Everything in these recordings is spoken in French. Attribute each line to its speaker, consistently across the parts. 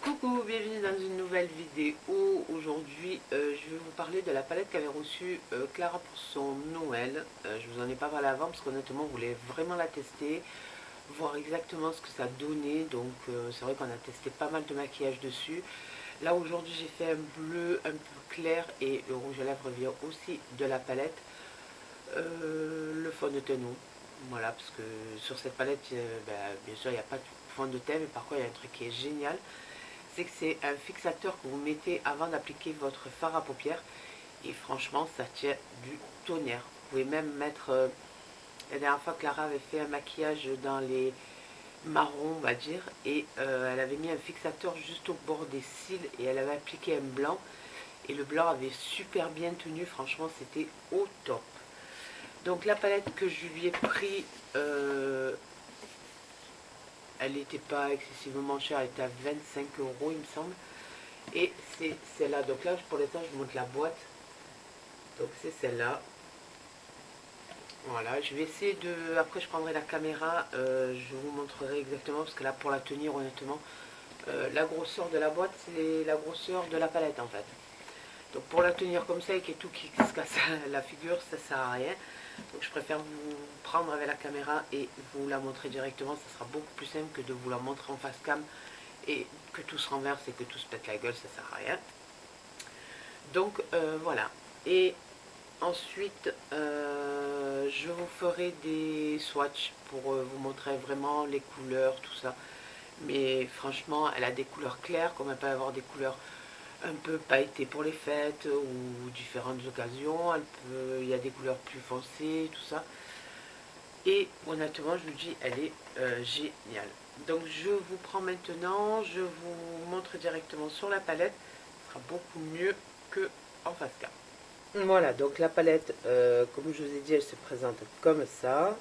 Speaker 1: Coucou, bienvenue dans une nouvelle vidéo. Aujourd'hui, je vais vous parler de la palette qu'avait reçue Clara pour son Noël. Je vous en ai pas parlé avant parce qu'honnêtement, je voulais vraiment la tester, voir exactement ce que ça donnait. Donc, c'est vrai qu'on a testé pas mal de maquillage dessus. Là, aujourd'hui, j'ai fait un bleu un peu clair et le rouge à lèvres vient aussi de la palette. Le fond de teint, non. Voilà, parce que sur cette palette, bien sûr, il n'y a pas de fond de teint, mais par contre, il y a un truc qui est génial. C'est que c'est un fixateur que vous mettez avant d'appliquer votre fard à paupières. Et franchement, ça tient du tonnerre. Vous pouvez même mettre... la dernière fois, Clara avait fait un maquillage dans les marrons, on va dire. Et elle avait mis un fixateur juste au bord des cils. Et elle avait appliqué un blanc. Et le blanc avait super bien tenu. Franchement, c'était au top. Donc la palette que je lui ai pris... elle n'était pas excessivement chère, elle était à 25 euros il me semble. Et c'est celle-là. Donc là, pour l'instant, je vous montre la boîte. Donc c'est celle-là. Voilà, je vais essayer de... Après, je prendrai la caméra. Je vous montrerai exactement. Parce que là, pour la tenir, honnêtement, la grosseur de la boîte, c'est la grosseur de la palette, en fait. Donc pour la tenir comme ça et qu'il y ait tout qui se casse la figure, ça sert à rien. Donc je préfère vous prendre avec la caméra et vous la montrer directement. Ça sera beaucoup plus simple que de vous la montrer en face cam et que tout se renverse et que tout se pète la gueule, ça sert à rien. Donc voilà. Et ensuite, je vous ferai des swatchs pour vous montrer vraiment les couleurs, tout ça. Mais franchement, elle a des couleurs claires, comme elle peut avoir des couleurs un peu pailletées pour les fêtes ou différentes occasions. Il y a des couleurs plus foncées, tout ça. Et honnêtement, je vous dis, elle est géniale. Donc je vous prends maintenant, je vous montre directement sur la palette. Ce sera beaucoup mieux que en face cam. Voilà, donc la palette, comme je vous ai dit, elle se présente comme ça.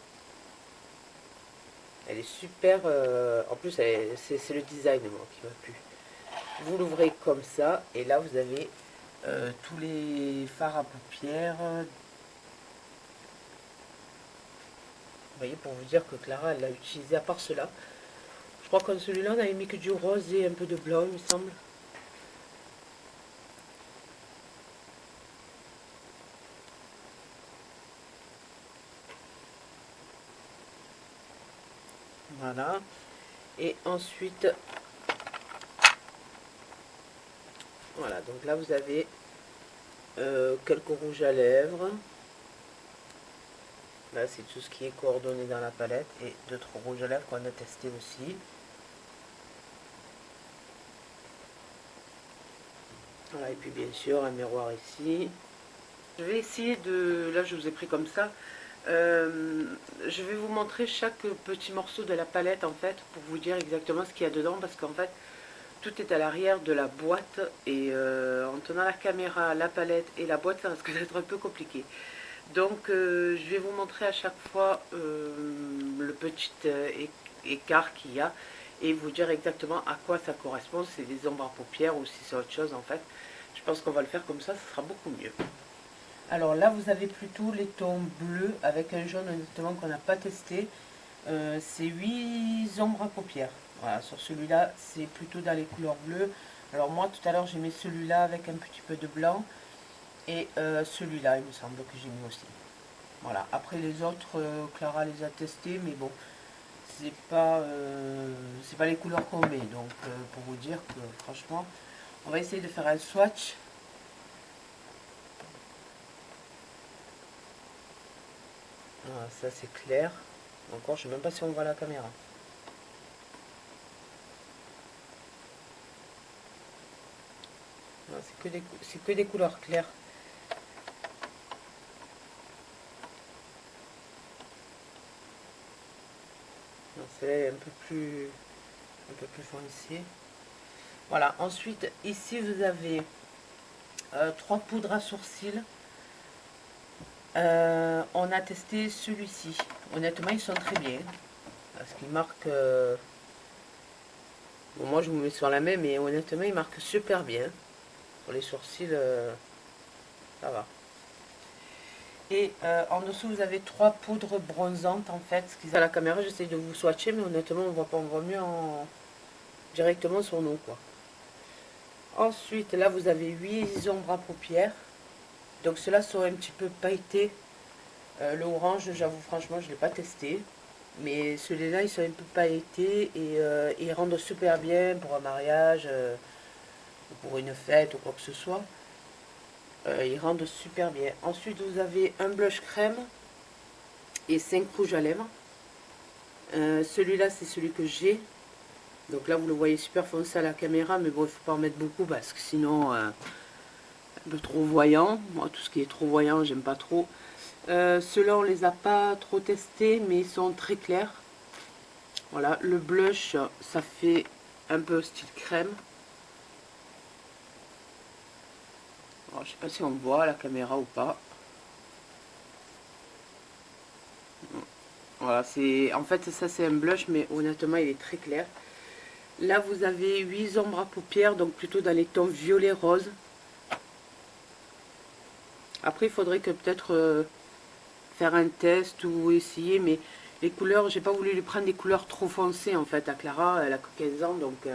Speaker 1: Elle est super, en plus c'est le design moi qui m'a plu. Vous l'ouvrez comme ça, et là vous avez tous les fards à paupières. Vous voyez, pour vous dire que Clara, elle l'a utilisé à part cela. Je crois qu'en celui-là, on avait mis que du rose et un peu de blanc, il me semble. Voilà. Et ensuite, voilà, donc là vous avez quelques rouges à lèvres. Là, c'est tout ce qui est coordonné dans la palette. Et d'autres rouges à lèvres qu'on a testé aussi. Voilà, et puis bien sûr, un miroir ici. Je vais essayer de... Là, je vous ai pris comme ça. Je vais vous montrer chaque petit morceau de la palette, en fait, pour vous dire exactement ce qu'il y a dedans. Parce qu'en fait, tout est à l'arrière de la boîte. Et en tenant la caméra, la palette et la boîte, ça risque d'être un peu compliqué. Donc je vais vous montrer à chaque fois le petit écart qu'il y a et vous dire exactement à quoi ça correspond, si c'est des ombres à paupières ou si c'est autre chose en fait. Je pense qu'on va le faire comme ça sera beaucoup mieux. Alors là vous avez plutôt les tons bleus avec un jaune honnêtement qu'on n'a pas testé. C'est 8 ombres à paupières. Voilà, sur celui-là c'est plutôt dans les couleurs bleues. Alors moi tout à l'heure j'ai mis celui-là avec un petit peu de blanc. Et celui-là, il me semble que j'ai mis aussi. Voilà. Après les autres, Clara les a testés, mais bon, c'est pas les couleurs qu'on met. Donc, pour vous dire que franchement, on va essayer de faire un swatch. Voilà, ça c'est clair. Encore, je sais même pas si on voit la caméra. C'est que des couleurs claires. Celle-là est un peu plus foncée. Voilà, ensuite ici vous avez 3 poudres à sourcils. On a testé celui-ci. Honnêtement, ils sont très bien. Parce qu'ils marquent... Bon, moi, je vous mets sur la main, mais honnêtement, ils marquent super bien. Pour les sourcils, ça va. Et en dessous, vous avez 3 poudres bronzantes, en fait. Ce qu'ils à la caméra, j'essaie de vous swatcher, mais honnêtement, on voit mieux directement sur nous, quoi. Ensuite, là, vous avez 8 ombres à paupières. Donc, ceux-là sont un petit peu pailletés. Le orange, j'avoue, franchement, je ne l'ai pas testé. Mais ceux-là, ils sont un peu pailletés et ils rendent super bien pour un mariage, ou pour une fête ou quoi que ce soit. Ils rendent super bien. Ensuite, vous avez un blush crème et 5 rouges à lèvres. Celui-là, c'est celui que j'ai. Donc là, vous le voyez super foncé à la caméra, mais bon, il ne faut pas en mettre beaucoup parce que sinon, un peu trop voyant. Moi, tout ce qui est trop voyant, j'aime pas trop. Ceux-là, on les a pas trop testés, mais ils sont très clairs. Voilà, le blush, ça fait un peu style crème. Alors, je sais pas si on voit à la caméra ou pas. Voilà, c'est en fait ça c'est un blush, mais honnêtement il est très clair. Là vous avez 8 ombres à paupières, donc plutôt dans les tons violet rose. Après il faudrait que peut-être faire un test ou essayer, mais les couleurs, j'ai pas voulu lui prendre des couleurs trop foncées en fait à Clara, elle a que 15 ans, donc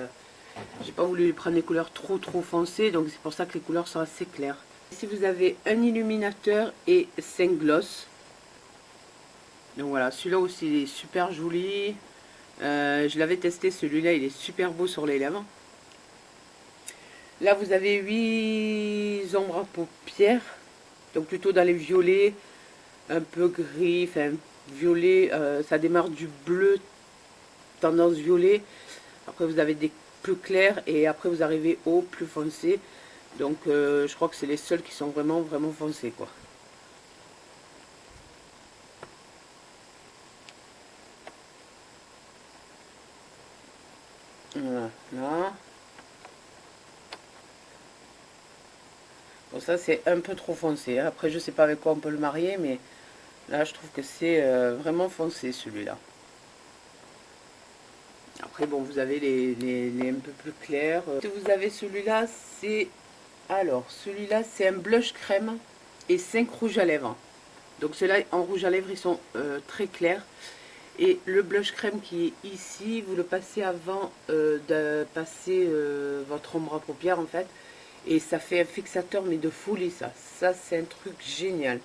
Speaker 1: j'ai pas voulu lui prendre des couleurs trop foncées, donc c'est pour ça que les couleurs sont assez claires. Ici vous avez un illuminateur et 5 gloss. Donc voilà, celui-là aussi il est super joli. Je l'avais testé, celui-là il est super beau sur les lèvres. Là vous avez 8 ombres à paupières, donc plutôt dans les violets, un peu gris, enfin violet, ça démarre du bleu, tendance violet. Après vous avez des plus clairs et après vous arrivez au plus foncé. Donc je crois que c'est les seuls qui sont vraiment foncés quoi. Voilà. Bon ça c'est un peu trop foncé. Après je sais pas avec quoi on peut le marier, mais là je trouve que c'est vraiment foncé celui-là. Après bon vous avez les un peu plus clairs. Vous avez celui-là, c'est... Alors celui-là c'est un blush crème et 5 rouges à lèvres. Donc ceux-là en rouge à lèvres ils sont très clairs. Et le blush crème qui est ici, vous le passez avant de passer votre ombre à paupières en fait. Et ça fait un fixateur mais de folie ça. Ça c'est un truc génial.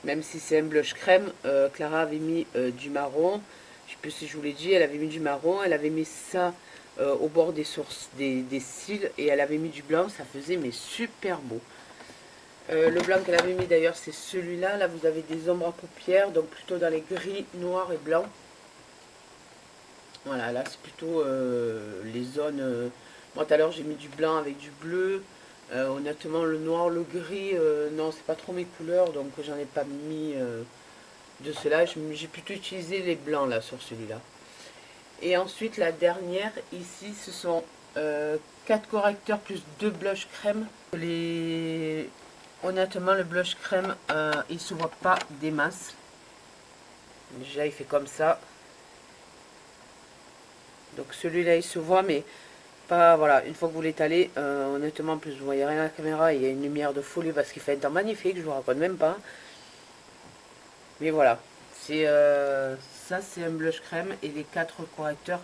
Speaker 1: Même si c'est un blush crème, Clara avait mis du marron. Je sais plus si je vous l'ai dit, elle avait mis du marron. Elle avait mis ça au bord des sources, des cils. Et elle avait mis du blanc, ça faisait mais super beau. Le blanc qu'elle avait mis d'ailleurs c'est celui-là. Là vous avez des ombres à paupières, donc plutôt dans les gris, noirs et blancs. Voilà, là c'est plutôt les zones... Moi tout à l'heure j'ai mis du blanc avec du bleu. Honnêtement le noir, le gris, non c'est pas trop mes couleurs, donc j'en ai pas mis de cela. J'ai plutôt utilisé les blancs là sur celui-là. Et ensuite la dernière ici ce sont 4 correcteurs plus 2 blush crème. Honnêtement le blush crème il se voit pas des masses. Déjà il fait comme ça. Donc celui-là il se voit mais pas, voilà, une fois que vous l'étalez, honnêtement en plus vous voyez rien à la caméra, il y a une lumière de folie parce qu'il fait un temps magnifique, je vous raconte même pas. Mais voilà, c'est ça c'est un blush crème et les 4 correcteurs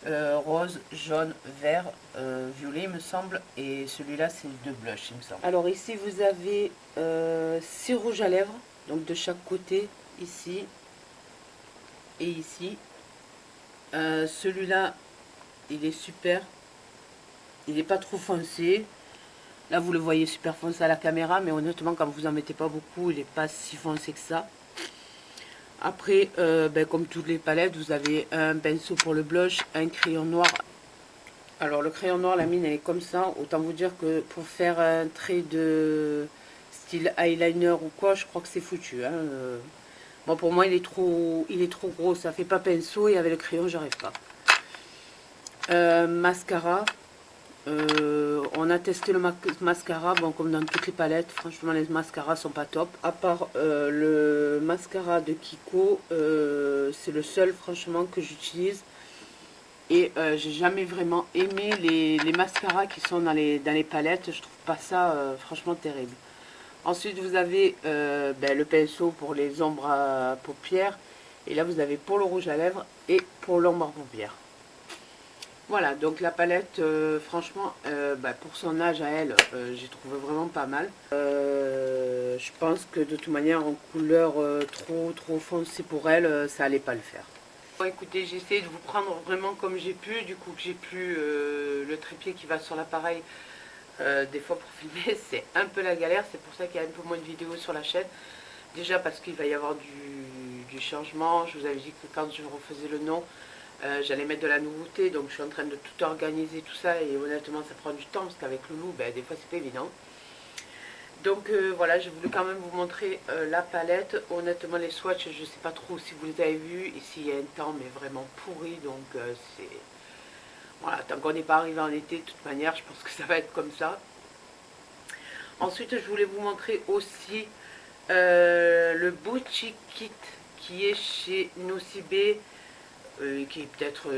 Speaker 1: rose, jaune, vert, violet il me semble, et celui-là c'est 2 blushs il me semble. Alors ici vous avez 6 rouges à lèvres, donc de chaque côté, ici et ici. Celui-là il est super, il n'est pas trop foncé. Là vous le voyez super foncé à la caméra, mais honnêtement quand vous en mettez pas beaucoup il n'est pas si foncé que ça. Après comme toutes les palettes vous avez un pinceau pour le blush, un crayon noir. Alors le crayon noir, la mine elle est comme ça, autant vous dire que pour faire un trait de style eyeliner ou quoi, je crois que c'est foutu hein. Bon pour moi il est trop gros, ça fait pas pinceau et avec le crayon j'arrive pas. Mascara, on a testé le mascara, bon comme dans toutes les palettes, franchement les mascaras sont pas top. À part le mascara de Kiko, c'est le seul franchement que j'utilise. Et j'ai jamais vraiment aimé les mascaras qui sont dans les palettes, je trouve pas ça franchement terrible. Ensuite vous avez le pinceau pour les ombres à paupières. Et là vous avez pour le rouge à lèvres et pour l'ombre à paupières. Voilà, donc la palette, franchement, bah, pour son âge à elle, j'ai trouvé vraiment pas mal. Je pense que de toute manière, en couleur trop foncée pour elle, ça allait pas le faire. Bon, écoutez, j'ai essayé de vous prendre vraiment comme j'ai pu, du coup que j'ai plus le trépied qui va sur l'appareil. Des fois pour filmer, c'est un peu la galère, c'est pour ça qu'il y a un peu moins de vidéos sur la chaîne. Déjà parce qu'il va y avoir du changement, je vous avais dit que quand je refaisais le nom, j'allais mettre de la nouveauté, donc je suis en train de tout organiser, tout ça, et honnêtement ça prend du temps, parce qu'avec le loup, ben, des fois c'est pas évident. Donc voilà, je voulais quand même vous montrer la palette. Honnêtement les swatchs, je sais pas trop si vous les avez vus, ici il y a un temps mais vraiment pourri, donc c'est... Voilà, tant qu'on n'est pas arrivé en été, de toute manière, je pense que ça va être comme ça. Ensuite, je voulais vous montrer aussi le Bouchi Kit qui est chez Nocibé, qui est peut-être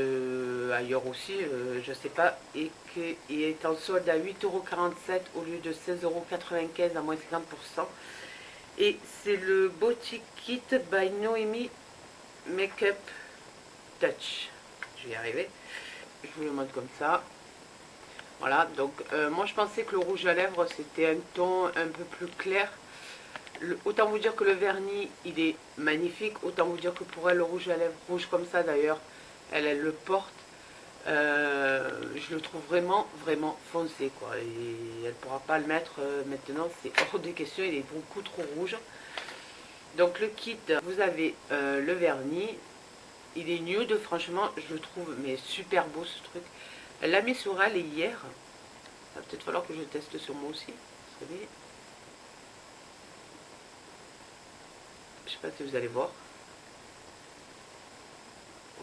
Speaker 1: ailleurs aussi, je ne sais pas, et qui est en solde à 8,47 € au lieu de 16,95 € à moins 50%. Et c'est le Bouchi Kit by Noémie Makeup Touch. Je vais y arriver. Je vous le montre comme ça. Voilà, donc moi je pensais que le rouge à lèvres c'était un ton un peu plus clair. Autant vous dire que le vernis il est magnifique, autant vous dire que pour elle le rouge à lèvres, rouge comme ça d'ailleurs, elle le porte. Je le trouve vraiment foncé quoi. Et elle ne pourra pas le mettre maintenant, c'est hors de question, il est beaucoup trop rouge. Donc le kit, vous avez le vernis, il est nude, franchement je le trouve mais super beau ce truc. Elle l'a mis sur elle hier. Il va peut-être falloir que je teste sur moi aussi. Vous savez, je sais pas si vous allez voir.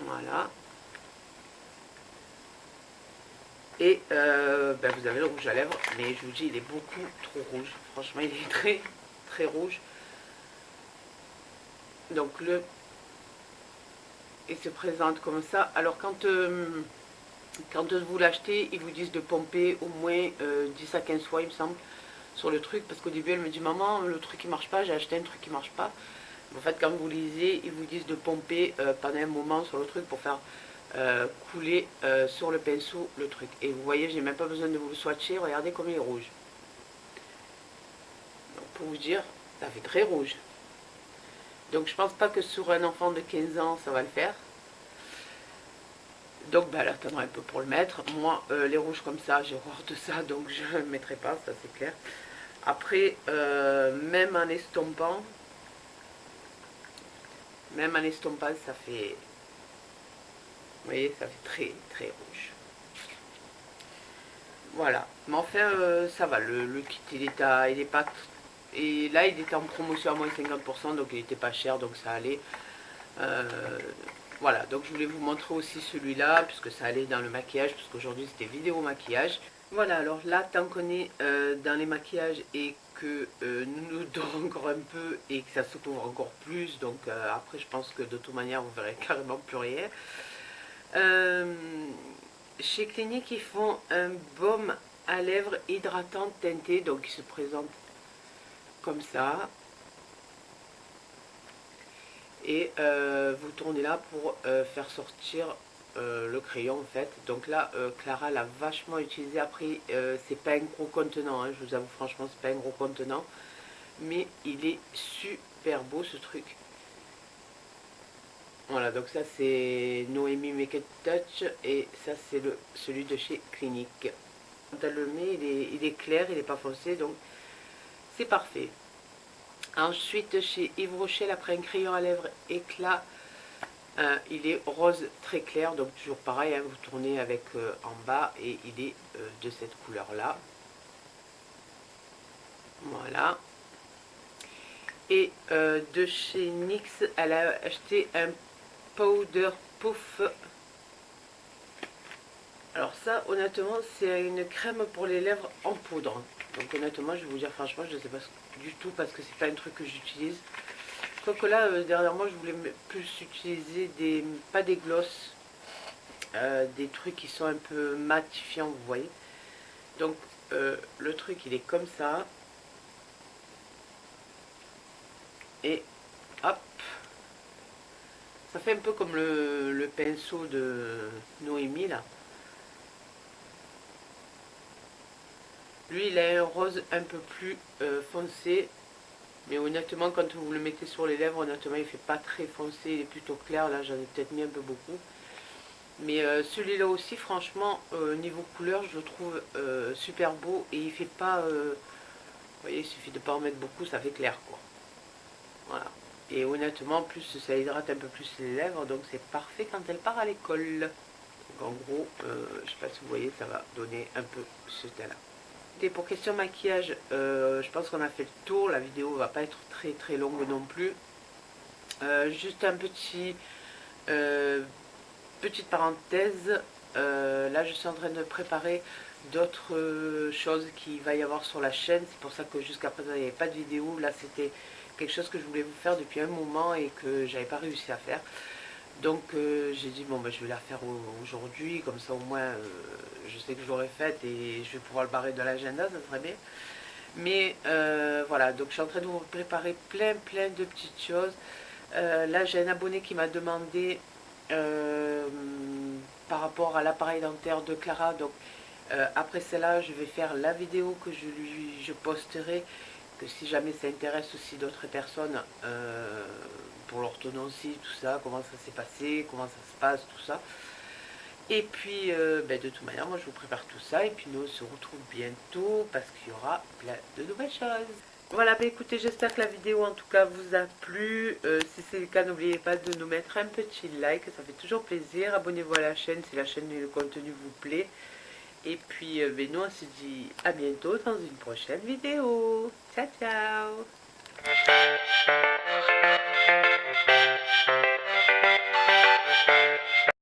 Speaker 1: Voilà. Et ben vous avez le rouge à lèvres, mais je vous dis, il est beaucoup trop rouge. Franchement, il est très rouge. Donc il se présente comme ça. Alors quand vous l'achetez, ils vous disent de pomper au moins 10 à 15 fois, il me semble, sur le truc. Parce qu'au début, elle me dit, maman, le truc qui marche pas, j'ai acheté un truc qui marche pas. En fait, quand vous lisez, ils vous disent de pomper pendant un moment sur le truc pour faire couler sur le pinceau le truc. Et vous voyez, j'ai même pas besoin de vous le swatcher. Regardez comme il est rouge. Donc, pour vous dire, ça fait très rouge. Donc, je pense pas que sur un enfant de 15 ans, ça va le faire. Donc, bah, elle attendra un peu pour le mettre. Moi, les rouges comme ça, j'ai horreur de ça, donc je ne le mettrai pas, ça c'est clair. Après, même en estompant, ça fait... Vous voyez, ça fait très rouge. Voilà. Mais enfin, ça va. Le kit, il est pas... Et là, il était en promotion à moins 50%, donc il était pas cher, donc ça allait. Euh, voilà, donc je voulais vous montrer aussi celui-là, puisque ça allait dans le maquillage, parce qu'aujourd'hui c'était vidéo maquillage. Voilà, alors là, tant qu'on est dans les maquillages et que nous nous dorons encore un peu et que ça se couvre encore plus, donc après je pense que de toute manière vous verrez carrément plus rien. Euh, Chez Clinique, ils font un baume à lèvres hydratant teinté, donc il se présente comme ça. Et vous tournez là pour faire sortir le crayon en fait. Donc là, Clara l'a vachement utilisé. Après, c'est pas un gros contenant, hein, je vous avoue franchement, c'est pas un gros contenant. Mais il est super beau ce truc. Voilà, donc ça c'est Noémie Make It Touch et ça c'est celui de chez Clinique. Quand elle le met, il est clair, il n'est pas foncé, donc c'est parfait. Ensuite, chez Yves Rochelle, après un crayon à lèvres éclat, il est rose très clair, donc toujours pareil, hein, vous tournez avec en bas et il est de cette couleur-là. Voilà. Et de chez NYX, elle a acheté un powder puff. Alors ça, honnêtement, c'est une crème pour les lèvres en poudre. Donc honnêtement, je vais vous dire franchement, je ne sais pas du tout parce que c'est pas un truc que j'utilise. Quoique là, dernièrement, je voulais plus utiliser des, pas des glosses, des trucs qui sont un peu matifiants, vous voyez. Donc le truc, il est comme ça. Et hop, ça fait un peu comme le pinceau de Noémie là. Lui, il a un rose un peu plus foncé. Mais honnêtement, quand vous le mettez sur les lèvres, honnêtement, il fait pas très foncé, il est plutôt clair. Là, j'en ai peut-être mis un peu beaucoup. Mais celui-là aussi, franchement, niveau couleur, je le trouve super beau. Et il fait pas... vous voyez, il suffit de pas en mettre beaucoup, ça fait clair, quoi. Voilà. Et honnêtement, en plus, ça hydrate un peu plus les lèvres. Donc, c'est parfait quand elle part à l'école. Donc, en gros, je sais pas si vous voyez, ça va donner un peu ce teint-là. Et pour question maquillage, je pense qu'on a fait le tour. La vidéo va pas être très très longue non plus. Juste un petit petite parenthèse. Là, je suis en train de préparer d'autres choses qu'il va y avoir sur la chaîne. C'est pour ça que jusqu'à présent, il n'y avait pas de vidéo. Là, c'était quelque chose que je voulais vous faire depuis un moment et que j'avais pas réussi à faire. Donc j'ai dit bon ben je vais la faire aujourd'hui, comme ça au moins je sais que je l'aurai faite et je vais pouvoir le barrer de l'agenda, ça serait bien. Mais voilà, donc je suis en train de vous préparer plein de petites choses. Là j'ai un abonné qui m'a demandé par rapport à l'appareil dentaire de Clara. Donc après celle-là, je vais faire la vidéo que je posterai, que si jamais ça intéresse aussi d'autres personnes, pour l'orthodontie, tout ça, comment ça s'est passé, comment ça se passe, tout ça. Et puis, ben, de toute manière, moi je vous prépare tout ça, et puis nous on se retrouve bientôt, parce qu'il y aura plein de nouvelles choses. Voilà, ben écoutez, j'espère que la vidéo en tout cas vous a plu. Si c'est le cas, n'oubliez pas de nous mettre un petit like, ça fait toujours plaisir. Abonnez-vous à la chaîne si la chaîne et le contenu vous plaît. Et puis, ben, nous on se dit à bientôt dans une prochaine vidéo. Ciao, ciao!